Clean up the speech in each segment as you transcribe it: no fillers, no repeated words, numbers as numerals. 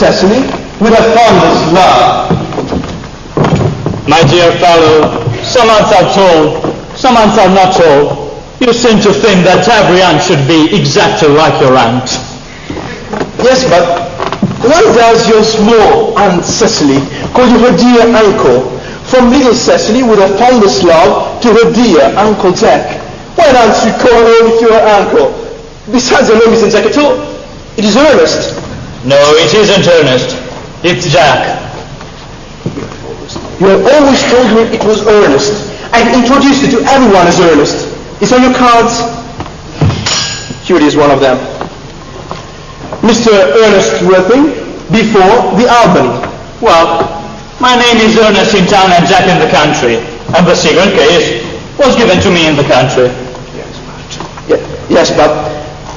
Cecily, with a fondest love. My dear fellow, some aunts are told, some aunts are not told. You seem to think that every aunt should be exactly like your aunt. Yes, but why does your small Aunt Cecily call you her dear uncle? From little Cecily with her fondest love to her dear Uncle Jack. Why don't you call her with your uncle? Besides, your name isn't Jack at all. It is Ernest. No, it isn't Ernest. It's Jack. You have always told me it was Ernest. I've introduced you to everyone as Ernest. It's on your cards. Here it is, one of them. Mr. Ernest Worthing, before the Albany. Well, my name is Ernest in town and Jack in the country. And the secret case was given to me in the country. Yes, but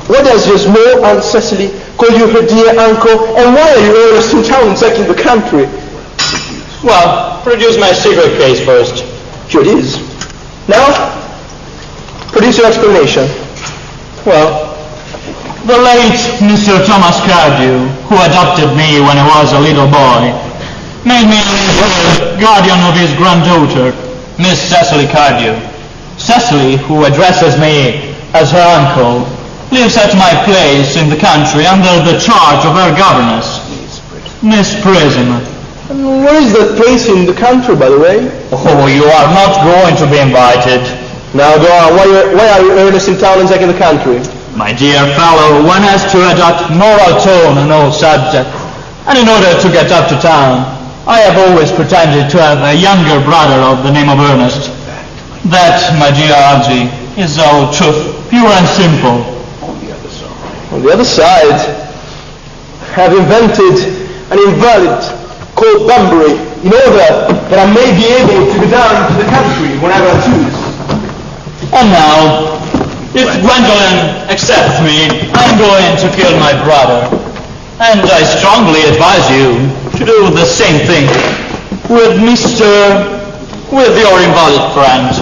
what does your small Aunt Cecily call you her dear uncle? And why are you Ernest in town and Jack in the country? Well, produce my secret case first. Here it is. Now, produce your explanation. Well, the late Mr. Thomas Cardew, who adopted me when I was a little boy, made me the guardian of his granddaughter, Miss Cecily Cardew. Cecily, who addresses me as her uncle, lives at my place in the country under the charge of her governess, Miss Prism. Where is that place in the country, by the way? Oh, you are not going to be invited. Now go on. Why are you Ernest in town and Jack in the country? My dear fellow, one has to adopt moral tone on all subjects. And in order to get up to town, I have always pretended to have a younger brother of the name of Ernest. That, my dear Algy, is all truth, pure and simple. On the other side, I have invented an invalid called Bunbury in order that I may be able to go down to the country whenever I choose. And now, if Gwendolen accepts me, I'm going to kill my brother. And I strongly advise you to do the same thing with your invalid friend.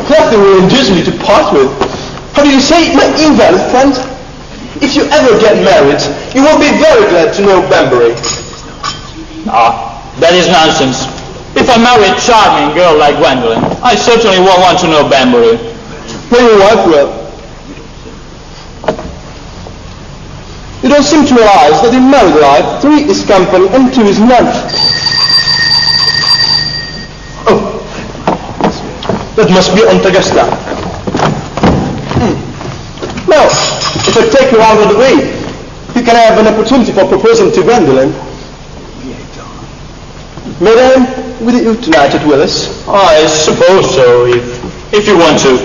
Nothing will induce me to part with. How do you say, my invalid friend? If you ever get married, you will be very glad to know Bunbury. That is nonsense. If I marry a charming girl like Gwendolen, I certainly won't want to know Bunbury. When your wife will. You don't seem to realize that in married life, 3 is company and 2 is none. Oh, that must be Aunt Augusta. Now, if I take you out of the way, you can have an opportunity for proposing to Gwendolen. Madame, will you tonight at Willis? I suppose so, if you want to.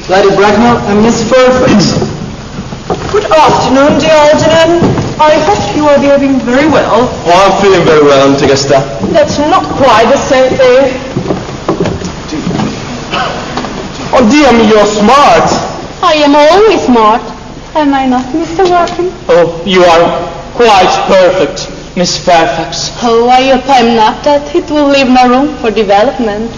Lady Bracknell and Miss Fairfax. Good afternoon, dear Algernon. I hope you are behaving very well. Oh, I'm feeling very well, Aunt Augusta. That's not quite the same thing. Oh dear me, you're smart. I am always smart. Am I not, Mr. Worthing? Oh, you are quite perfect, Miss Fairfax. Oh, I hope I'm not. That it will leave no room for development.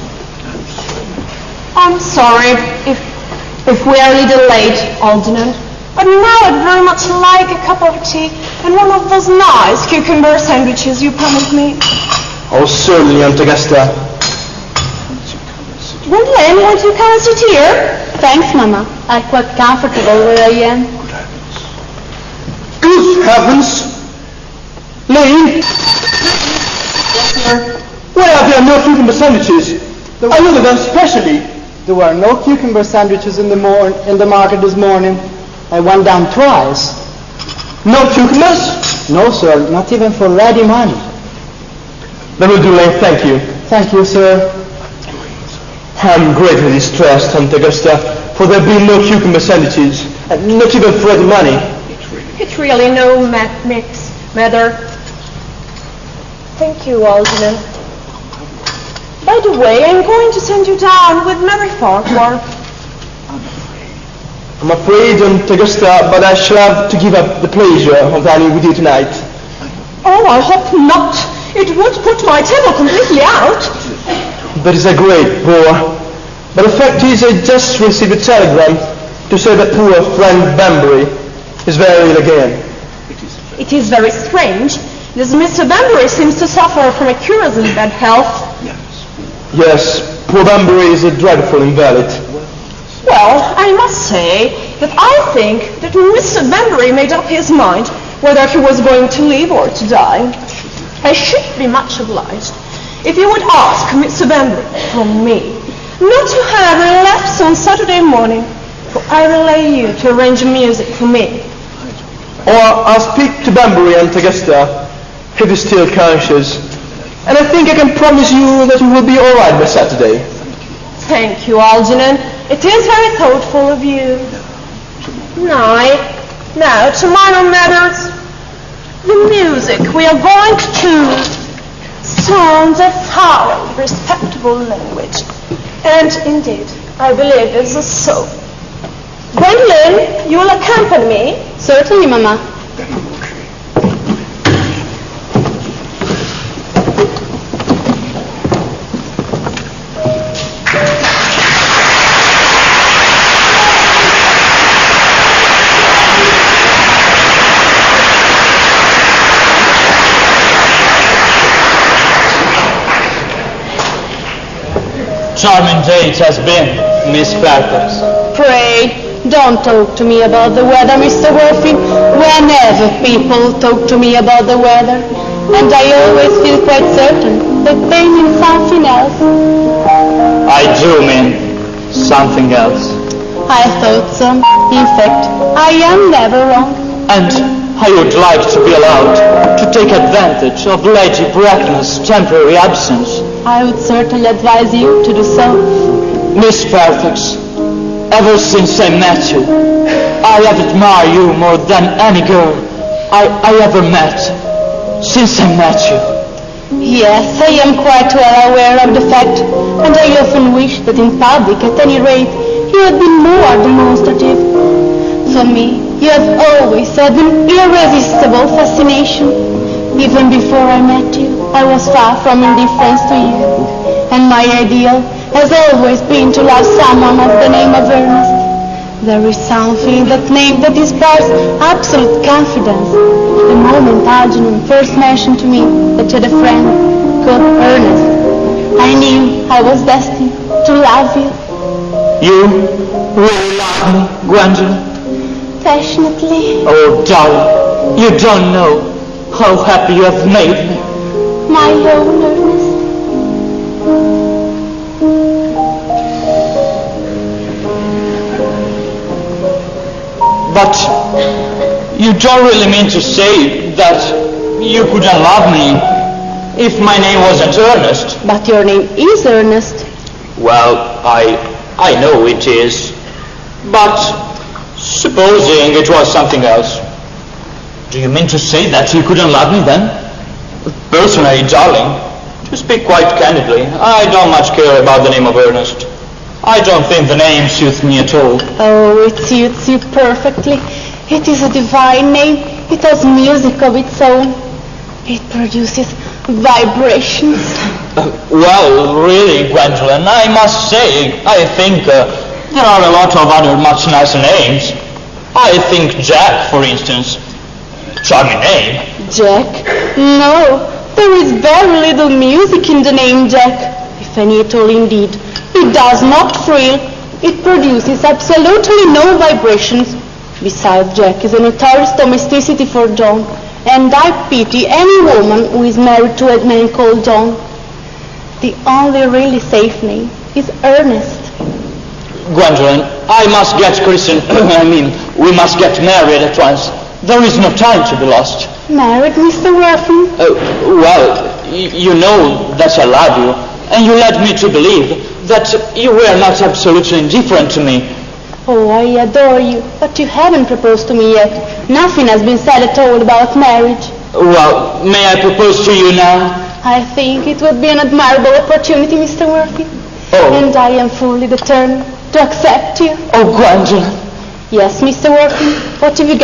I'm sorry if we are a little late, Algernon. But now I'd very much like a cup of tea and one of those nice cucumber sandwiches you promised me. Oh, certainly, Aunt Augusta. Gwendolen, won't you come and sit here? Thanks, Mama. I'm quite comfortable where I am. Good heavens! Lane? Yes, sir. Why are there no cucumber sandwiches? I ordered them specially. There were no cucumber sandwiches in the market this morning. I went down twice. No cucumbers? No, sir, not even for ready money. That will do, Lane, thank you. Thank you, sir. I'm greatly distressed, Aunt Augusta, for there being no cucumber sandwiches, and not even for ready money. It's really no matter. Thank you, Algernon. By the way, I'm going to send you down with Mary Farquhar. I'm afraid, Aunt Augusta, but I shall have to give up the pleasure of dining with you tonight. Oh, I hope not. It would put my table completely out. That is a great bore. But the fact is, I just received a telegram to say that poor friend Bunbury is very ill again. It is very strange. This Mr. Banbury seems to suffer from a curiously bad health. Yes, poor Banbury is a dreadful invalid. Well, I must say that I think that Mr. Banbury made up his mind whether he was going to live or to die. I should be much obliged if you would ask Mr. Banbury from me not to have a lapse on Saturday morning, for I relay you to arrange music for me. Or I'll speak to Banbury and Tegesta if he's still conscious. And I think I can promise you that you will be all right by Saturday. Thank you, Algernon. It is very thoughtful of you. Now, to minor matters. The music we are going to choose sounds a thoroughly respectable language. And indeed, I believe it is so. Gwendolyn, you will accompany me? Certainly, Mamma. Charming day it has been, Miss Fairfax. Pray, don't talk to me about the weather, Mr. Worthing. Whenever people talk to me about the weather, and I always feel quite certain that they mean something else. I do mean something else. I thought so. In fact, I am never wrong. And I would like to be allowed to take advantage of Lady Bracknell's temporary absence. I would certainly advise you to do so. Miss Fairfax, ever since I met you, I have admired you more than any girl I ever met. Since I met you. Yes, I am quite well aware of the fact, and I often wish that in public, at any rate, you had been more demonstrative. For me, you have always had an irresistible fascination. Even before I met you, I was far from indifference to you, and my ideal has always been to love someone of the name of Ernest. There is something in that name that inspires absolute confidence. The moment Algernon first mentioned to me that you had a friend called Ernest, I knew I was destined to love you. You really love me, Gwendolyn? Passionately. Oh, darling, you don't know how happy you have made me. My own Ernest. But you don't really mean to say that you couldn't love me if my name wasn't Ernest? But your name is Ernest. Well, I know it is. But supposing it was something else, do you mean to say that you couldn't love me then? Personally, darling, to speak quite candidly, I don't much care about the name of Ernest. I don't think the name suits me at all. Oh, it suits you perfectly. It is a divine name. It has music of its own. It produces vibrations. Well, really, Gwendolyn, I must say, I think there are a lot of other much nicer names. I think Jack, for instance. Charming name. Jack? No, there is very little music in the name Jack. If any at all, indeed. It does not thrill. It produces absolutely no vibrations. Besides, Jack is a notorious domesticity for John, and I pity any woman who is married to a man called John. The only really safe name is Ernest. Gwendolyn, I must get christened. We must get married at once. There is no time to be lost. Married, Mr. Worthing? Well, you know that I love you, and you led me to believe that you were not absolutely indifferent to me. Oh, I adore you, but you haven't proposed to me yet. Nothing has been said at all about marriage. Well, may I propose to you now? I think it would be an admirable opportunity, Mr. Worthing. Oh. And I am fully determined to accept you. Oh, Gwendolyn. Yes, Mr. Worthing. What have you got?